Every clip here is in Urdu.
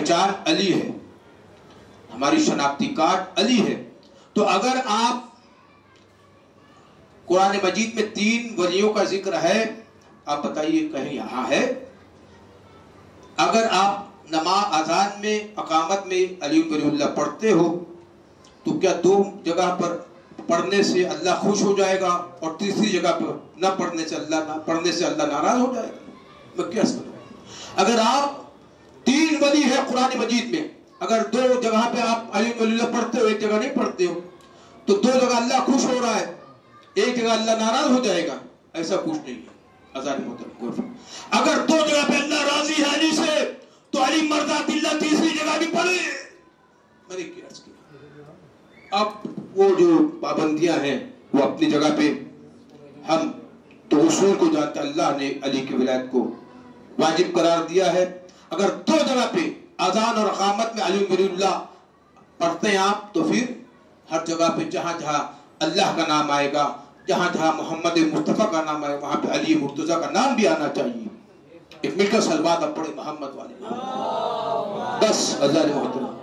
پہچان علی ہے، ہماری شناختی کارڈ علی ہے. تو اگر آپ قرآن مجید میں 3 ولیوں کا ذکر ہے، آپ بتائیے کہیں یہاں ہے؟ اگر آپ نماز اذان میں اقامت میں علی ولی اللہ پڑھتے ہو تو کیا 2 جگہ پر پڑھنے سے اللہ خوش ہو جائے گا اور تیسری جگہ پر نہ پڑھنے سے اللہ ناراض ہو جائے گا؟ میں کیا سمجھوں؟ اگر آپ 3 ولی ہے قرآن مجید میں، اگر 2 جگہ پہ آپ علی ولی اللہ پڑھتے ہو، ایک جگہ نہیں پڑھتے ہو، تو 2 جگہ اللہ خوش ہو رہا ہے، ایک جگہ اللہ ناراض ہو جائے گا؟ ایسا کچھ نہیں ہے. اذان محترم، اگر 2 جگہ پہ اللہ راضی ہے علی سے تو علی مرضات اللہ تیسری جگہ بھی پڑھے. میں نے کیا عرض کیا؟ اب وہ جو پابندیاں ہیں وہ اپنی جگہ پہ، ہم تو اصول کو جانتے، اللہ نے علی کی ولایت کو واجب قرار دیا ہے. اگر 2 جگہ پہ اذان اور اقامت میں علی ولی اللہ پڑھتے ہیں آپ، تو پھر ہر جگہ پہ جہاں جہاں اللہ کا نام آئے گا، جہاں جہاں محمد مصطفیٰ کا نام آئے گا، وہاں پہ علی مرتضیٰ کا نام بھی آنا چاہیے. ایک مل کر سلوات اب پڑھے محمد والے، بس. اللہ نے محترم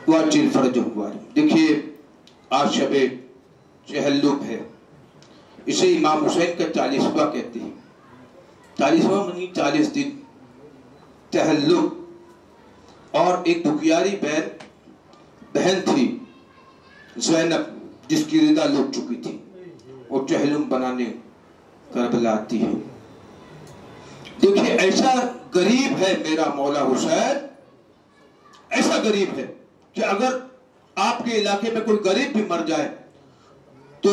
واجل فرج ہوا. دیکھیے آج شب چہلم ہے، اسے امام حسین کا 40واں کہتے ہیں. 40واں نہیں، 40 دن چہلم. اور ایک دکھیاری بہن تھی زینب، جس کی رضا لٹ چکی تھی، وہ چہلم بنانے کربلا آتی ہے. دیکھیے ایسا غریب ہے میرا مولا حسین، ایسا غریب ہے کہ اگر آپ کے علاقے میں کوئی غریب بھی مر جائے تو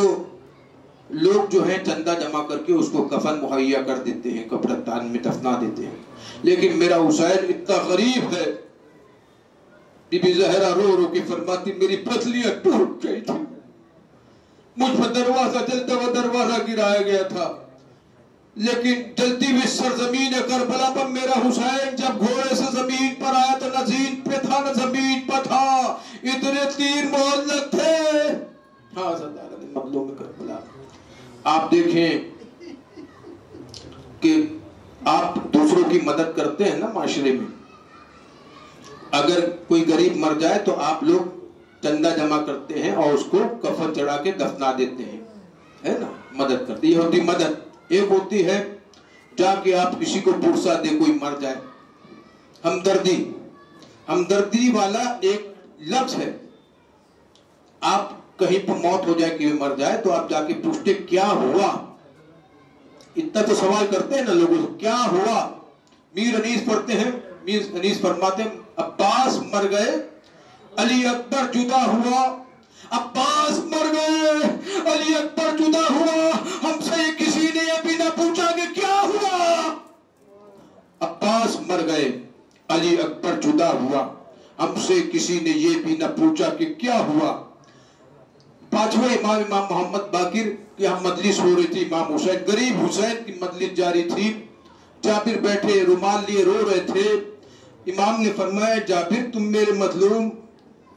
لوگ جو ہیں چندہ جمع کر کے اس کو کفن مہیا کر دیتے ہیں، قبرستان میں دفنا دیتے ہیں. لیکن میرا حسین اتنا غریب ہے. بی بی زہرا رو رو کے فرماتی میری پتلیاں ٹوٹ گئی تھی، مجھ پر دروازہ جلتا ہوا دروازہ گرایا گیا تھا، لیکن جلتی ہوئی سرزمین کربلا پر میرا حسین جب گھوڑے سے زمین پر آیا تو نہ زین پہ تھا نہ زمین پر تھا، اتنے تیر معلق تھے. ہاں مظلوم کربلا. آپ دیکھیں کہ آپ دوسروں کی مدد کرتے ہیں نا معاشرے میں، اگر کوئی غریب مر جائے تو آپ لوگ چندہ جمع کرتے ہیں اور اس کو کفن چڑھا کے دفنا دیتے ہیں، ہے نا، مدد کرتے. یہ ہوتی مدد. ایک ہوتی ہے جا کے آپ کسی کو پرسا دے، کوئی مر جائے. ہمدردی، ہمدردی والا ایک لفظ ہے. آپ کہیں پر موت ہو جائے، کہ مر جائے، تو آپ جا کے پوچھتے کیا ہوا. اتنا تو سوال کرتے ہیں نا لوگوں سے، کیا ہوا. میر انیس پڑھتے ہیں، میر انیس فرماتے ہیں عباس مر گئے، علی اکبر جدا ہوا. عباس مر گئے، علی اکبر جدا ہوا، ہم سے کسی نے یہ بھی نہ پوچھا کہ کیا ہوا. عباس مر گئے، علی اکبر جدا ہوا، ہم سے کسی نے یہ بھی نہ پوچھا کہ کیا ہوا. 5واں امام محمد باقر کی یہاں مجلس ہو رہی تھی. امام حسین، غریب حسین کی مجلس جاری تھی. جابر بیٹھے رومال لیے رو رہے تھے. امام نے فرمایا جابر تم میرے مظلوم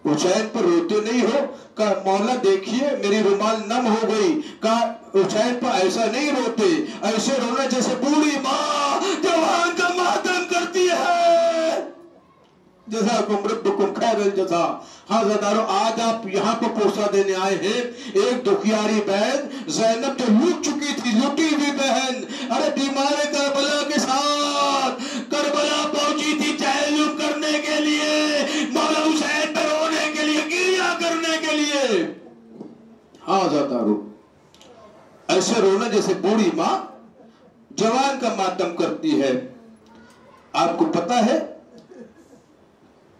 حسین پر روتے نہیں ہو؟ کہا مولا دیکھیے میری رومال نم ہو گئی. کہا حسین پر ایسا نہیں روتے، ایسے رونا جیسے بوڑھی ماں جوان کا ماتم کرتی ہے. جزاکم ربکم خیر الجزا. ہاں زدارو، آج آپ یہاں پر پوسا دینے آئے ہیں ایک دکھیاری بہن زینب جو لٹ چکی تھی، لٹی ہوئی بہن، ارے بیمار کربلا کے ساتھ کربلا پہنچی تھی چہلم کرنے کے لیے، مولا حسین پر رونے کے لیے، گریہ کرنے کے لیے. ہاں زدارو، ایسے رونا جیسے بوڑھی ماں جوان کا ماتم کرتی ہے. آپ کو پتا ہے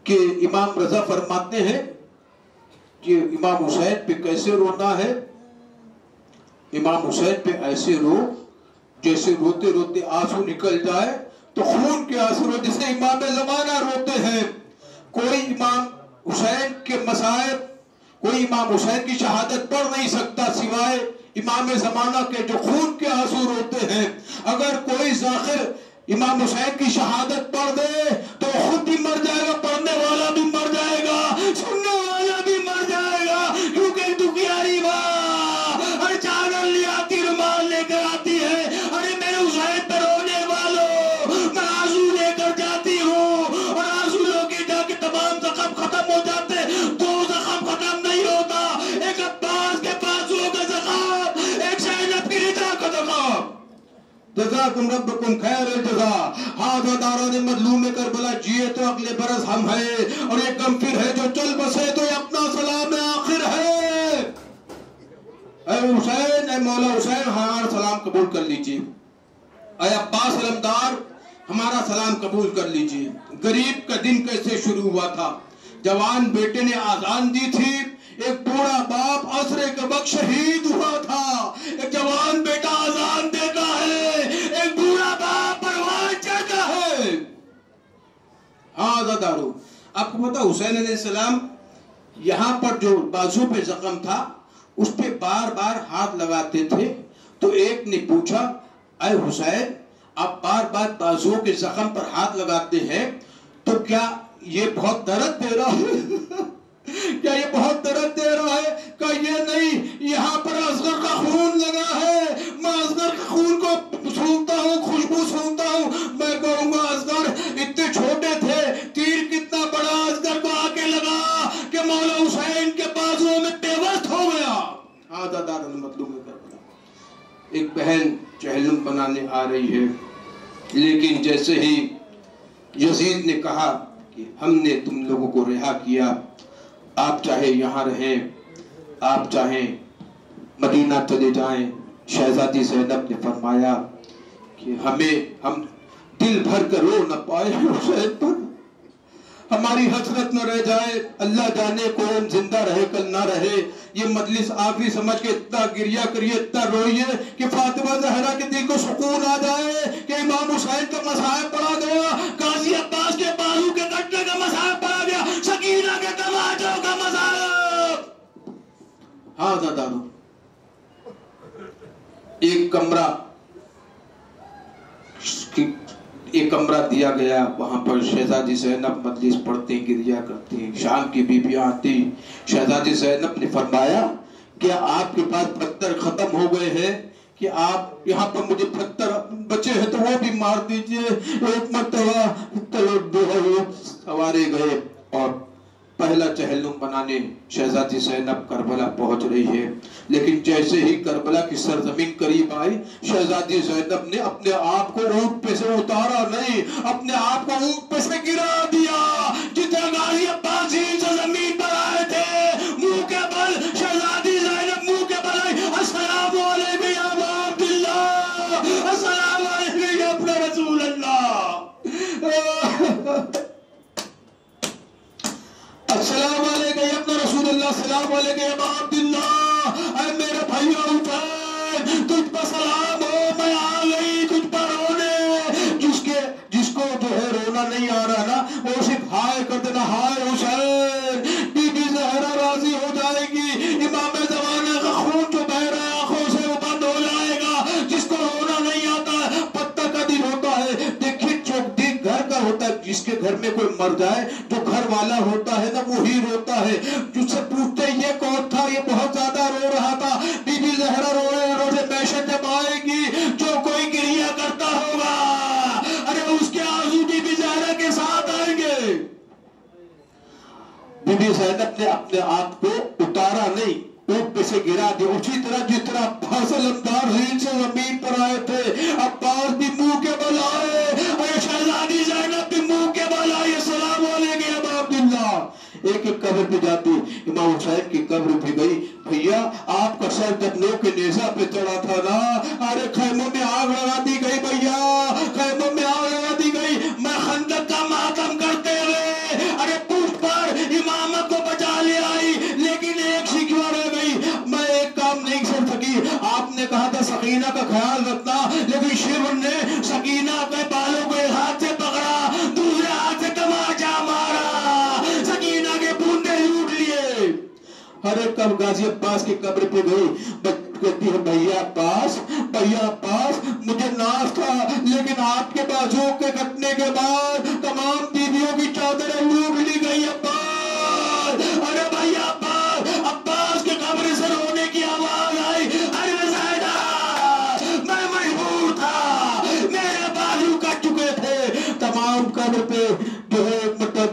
کہ امام رضا فرماتے ہیں کہ امام حسین پہ کیسے رونا ہے. امام حسین پہ ایسے رو جیسے روتے روتے آنسو نکل جائے تو خون کے آنسو رو، جسے امام زمانہ روتے ہیں. کوئی امام حسین کے مصائب، کوئی امام حسین کی شہادت پڑھ نہیں سکتا سوائے امام زمانہ کے جو خون کے آنسو روتے ہیں. اگر کوئی ذاکر امام حسین کی شہادت پڑھ دے تو خود بھی مر جائے گا، پڑھنے والا بھی مر جائے گا، سننے والا بھی مر جائے گا. کیونکہ دکھیاری ماں ہر چادر لے آتی، رومال لے کر آتی ہے، ارے میرے حسین پر رونے والوں، میں آنسو لے ختم ہو جاتے تو زخم ختم نہیں ہوتا. ایک عباس کے بازو کا زخم, ایک زینب کی رضا کا زخم. جزاکم ربکم خیر الجزا. ہاذا داران مظلوم کربلا, جیے تو اگلے برس ہم ہیں, اور ایک غم پھر ہے جو چل بسے تو یہ اپنا سلام آخر ہے. اے حسین, اے مولا حسین, ہمارا سلام قبول کر لیجئے. اے عباس علمدار, ہمارا سلام قبول کر لیجئے. غریب کا دن کیسے شروع ہوا تھا؟ جوان بیٹے نے آذان دی تھی, ایک بوڑھا باپ عصر کے وقت شہید ہوا تھا. ایک جوان بیٹا آذان دیتا ہے, ایک بوڑھا باپ پروان چڑھتا ہے. ہاں زدارو, آپ کو پتا حسین علیہ السلام یہاں پر جو بازو پہ زخم تھا اس پہ بار بار ہاتھ لگاتے تھے. تو ایک نے پوچھا, اے حسین, آپ بار بار بازو کے زخم پر ہاتھ لگاتے ہیں تو کیا یہ بہت درد دے رہا ہے؟ کیا یہ بہت درد دے رہا ہے؟ کہ یہ نہیں, یہاں پر اصغر کا خون لگا ہے. میں اصغر کے خون کو سونگتا ہوں, خوشبو سونگتا ہوں. میں کہوں گا اصغر اتنے چھوٹے تھے, تیر کتنا بڑا اصغر کو آ کے لگا کہ مولا حسین کے بازو میں پیوست ہو گیا. آدھا دار مطلوب میں کربلا. ایک بہن چہلم بنانے آ رہی ہے, لیکن جیسے ہی یزید نے کہا کہ ہم نے تم لوگوں کو رہا کیا, آپ چاہے یہاں رہیں, آپ چاہیں مدینہ چلے جائیں, شہزادی زینب نے فرمایا کہ ہم دل بھر کر رو نہ پائے حسین پر, ہماری حسرت نہ رہ جائے. اللہ جانے کون زندہ رہے کل نہ رہے. یہ مجلس آخری سمجھ کے اتنا گریا کریے, اتنا روئیے کہ فاطمہ زہرا کے دل کو سکون آ جائے کہ امام حسین کا مصائب پڑا گیا, قاضی عباس کے بازو کے کٹنے کا مصائب پڑا گیا, سکینہ کے تماچوں کا مصائب. ہاں زدارو, ایک کمرہ دیا گیا, وہاں پر شہزادی زینب مجلس پڑھتی, گریا کرتی. شام کی بیویاں آتی, شہزادی زینب نے فرمایا کیا آپ کے پاس پتھر ختم ہو گئے ہیں کہ آپ یہاں پر مجھے پتھر بچے ہیں تو وہ بھی مار دیجئے. ایک مرتبہ سوارے گئے اور پہلا چہلم بنانے شہزادی زینب کربلا پہنچ رہی ہے. لیکن جیسے ہی کربلا کی سرزمین قریب آئی, شہزادی زینب نے اپنے آپ کو اونٹ پہ سے اتارا نہیں, اپنے آپ کو اونٹ پہ سے گرا دیا. جتنے غازی عباس سے زمین پر آئے تھے, منہ کے بل شہزادی زینب منہ کے بل آئی, السلام علیکم یا ابا عبداللہ, السلام علیکم یا ابن رسول اللہ, السلام علیکم یا ابن رسول اللہ, السلام علیکم یا ابا عبداللہ. اے میرے بھائیو حسین, تجھ پر سلام ہو, میں آ گئی تجھ پر رونے. جس کو جو ہے رونا نہیں آ رہا نا, وہ صرف ہائے کر دینا, ہائے حسین. بی بی زہرا راضی ہو جائے گی, امام زمانے کا خون جو بہ رہا ہے آنکھوں سے وہ بند ہو جائے گا. جس کو رونا نہیں آتا ہے, پتہ کا دل ہوتا ہے. دیکھیے چوک دل گھر کا ہوتا ہے, جس کے گھر میں کوئی مر جائے جو گھر والا ہوتا ہے نا وہی روتا ہے. جس سے پوچھتے یہ کون تھا, یہ بہت زیادہ رو رہا تھا. بی بی زہرا روزے محشر جب آئے گی, جو کوئی گریہ کرتا ہوگا, ارے اس کے آنسو بی بی زہرا کے ساتھ آئیں گے. بی بی زینب نے اپنے آپ کو اتارا نہیں, اونٹ پہ سے گرا دیا. اسی طرح جس طرح عباس علمدار زین سے زمین پر آئے تھے, عباس بھی منہ کے بل آئے, اور شہزادی زینب بھی منہ کے بل آئے. السلام علیکم یا ابا عبداللہ. ایک ایک قبر پہ جاتی, امام حسین کی قبر پہ گئی. بھیا آپ کا سر جب نو کے نیزہ پہ چڑھا تھا نا, ارے خیموں میں آگ لگا دی گئی بھیا, خیموں میں آگ لگا دی گئی. میں خندق کا ماتم کرتے ہوئے ارے پشت پر امامت کو بچا لے آئی, لیکن ایک شکوہ رہ گئی, میں ایک کام نہیں کر سکی. آپ نے کہا تھا سکینہ کا خیال رکھنا, لیکن شیور نے سکینہ کے بالوں کو ایک ہاتھ سے پکڑا, دوسرے ہاتھ سے تماچا مارا, سکینہ کے بوندے لوٹ لیے. ہر ایک کب غازی عباس کی قبر پہ گئی, کہتی ہے بھیا عباس, بھیا عباس, مجھے ناز تھا, لیکن آپ کے بازو کے کٹنے کے بعد تمام بیویوں کی چادریں لوٹ لی گئی. عباس, ارے بھیا عباس, عباس کے قبر سے رونے کی آواز آئی, ارے زیدہ میں مجبور تھا, میرے بازو کٹ چکے تھے. تمام قبر پہ جو ہے مرتب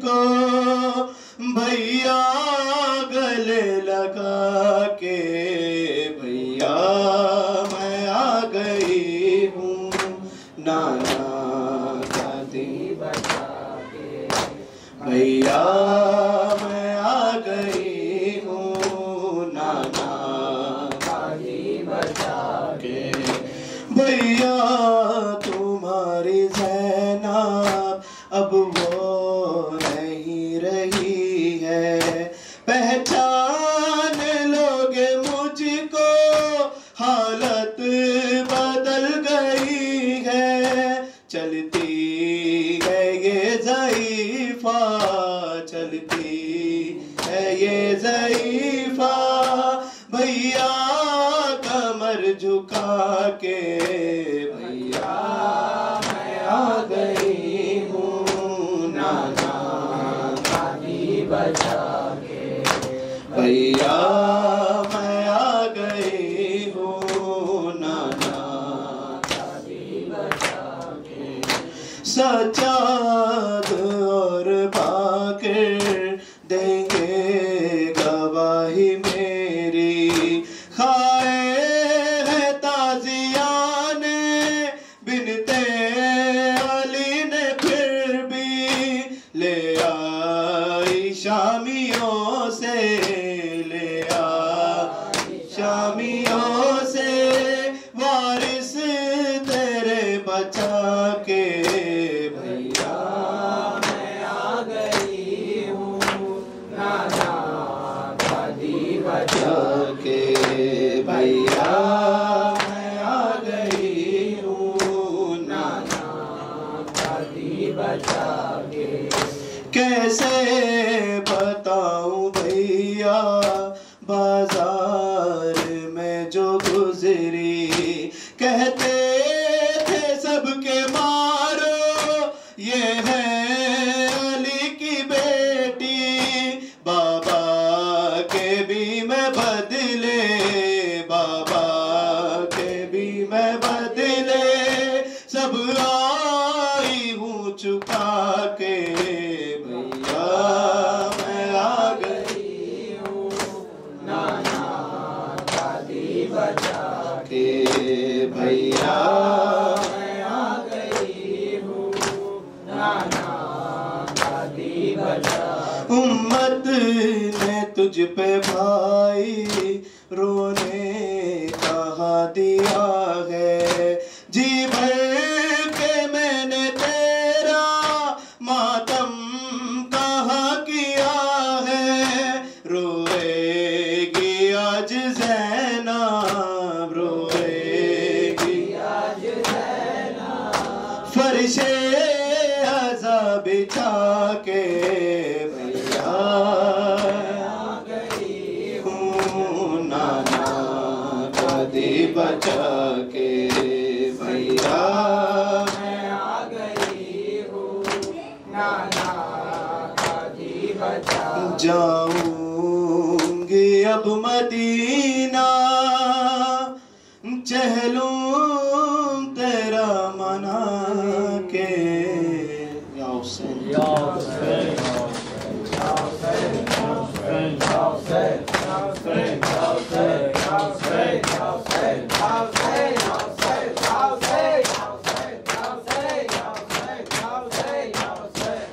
کو بھیا گلے لگا کے بھیا میں آ گئی ہوں نانا دادی بچا کے بھیا میں آ گئی ہوں نانا دادی بچا کے بھیا تمہاری زینب اب وہ نہیں رہی ہے پہچان لوگے مجھ کو حالت بدل گئی ہے چلتی ہے یہ ضعیفہ چلتی ہے یہ ضعیفہ بھیا کمر جھکا کے بھیا میں آ گئی ہوں نانا دادی بچا کے بھیا میں آ گئی ہوں نانا دادی بچا کے سجاد اور باقر دیں گے گواہی میری کھائے ہے تازیان بنتے علی نے پھر بھی لے آئی شامیوں سے لے آئی شامیوں سے وارث تیرے بچا کے بھیا میں آ گئی ہوں نانا دادی بچا کے بھیا میں آ گئی ہوں نانا دادی بچا کے کیسے بتاؤں بھیا بازار میں جو گزری کہتے تھے سب کے مارو یہ ہے علی کی بیٹی بابا کے بھی میں بدلے بابا کے بھی میں بدلے سب آئی ہوں چکا کے بھیا میں آ گئی ہوں نانا دادی بچا کے بھیا میں آ گئی ہوں نانا دادی بچا امت نے تجھ پہ بھائی رونے کہاں دیا ہے جی بھر کے میں نے تیرا ماتم کہاں کیا ہے روئے گی آج زینب روئے گی آج زینب فرش عزا بچھا کے بھیا آ گئی ہوں نانا دادی بچا کے بھیا میں آ گئی ہوں نانا دادی بچا جاؤں گی اب مدینہ چہلوں تیرا منا کے یا حسین یا حسین یا حسین یا حسین یا حسین یا حسین یا حسین یا حسین یا حسین یا حسین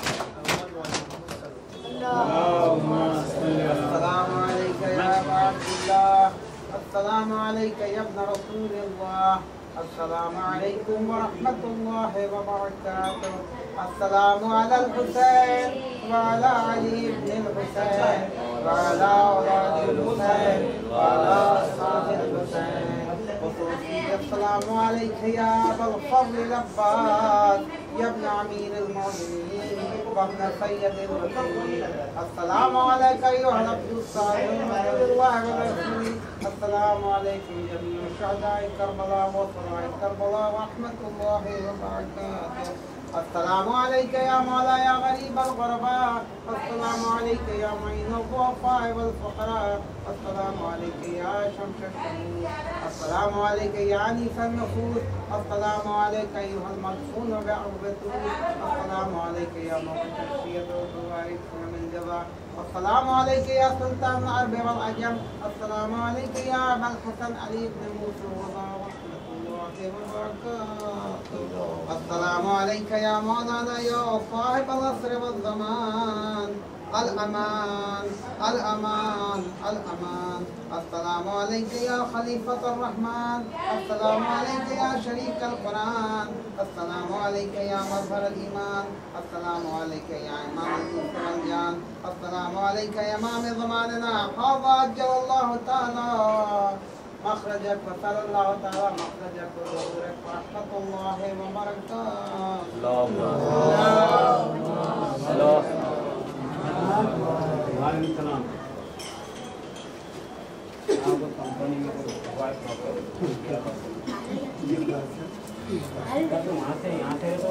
السلام عليك يا ابن رسول الله السلام عليكم ورحمة الله وبركاته السلام على الحسين وعلى علي بن الحسين وعلى أولاد الحسين وعلى أصحاب الحسين خصوصي السلام عليك يا أبا الفضل العباس يا ابن أمير المؤمنين وابن سيد المرسلين السلام عليك أيها العبد الصالح من الله ورسوله السلام عليكم جميع شهداء كربلاء وصلاة كربلاء ورحمة الله وبركاته السلام عليك يا مولاي يا غريب الغرباء السلام عليك يا معين الضعفاء والفقراء السلام عليك يا شمس الشموس السلام عليك يا أنيس النفوس السلام عليك أيها المدفون بعربة السلام السلام علیکم یا مقتدیت و دوائف من جزا السلام علیکم یا سلطان العرب والعجم السلام علیکم یا ابا الحسن علی بن موسى ورحمۃ اللہ وبرکاتہ السلام علیکم یا مولانا یا صاحب العصر والزمان الأمان الأمان الأمان السلام عليك يا خليفة الرحمن السلام عليك يا شريك القرآن السلام عليك يا مظهر الإيمان السلام عليك يا إمام الإنس والجان السلام عليك يا إمام زماننا هذا عجل الله تعالى مخرجك وصلى الله تعالى مخرجك وظهورك ورحمة الله وبركاته وعلیکم السلام. آپ کو کمپنی میں وہاں سے یہاں سے تو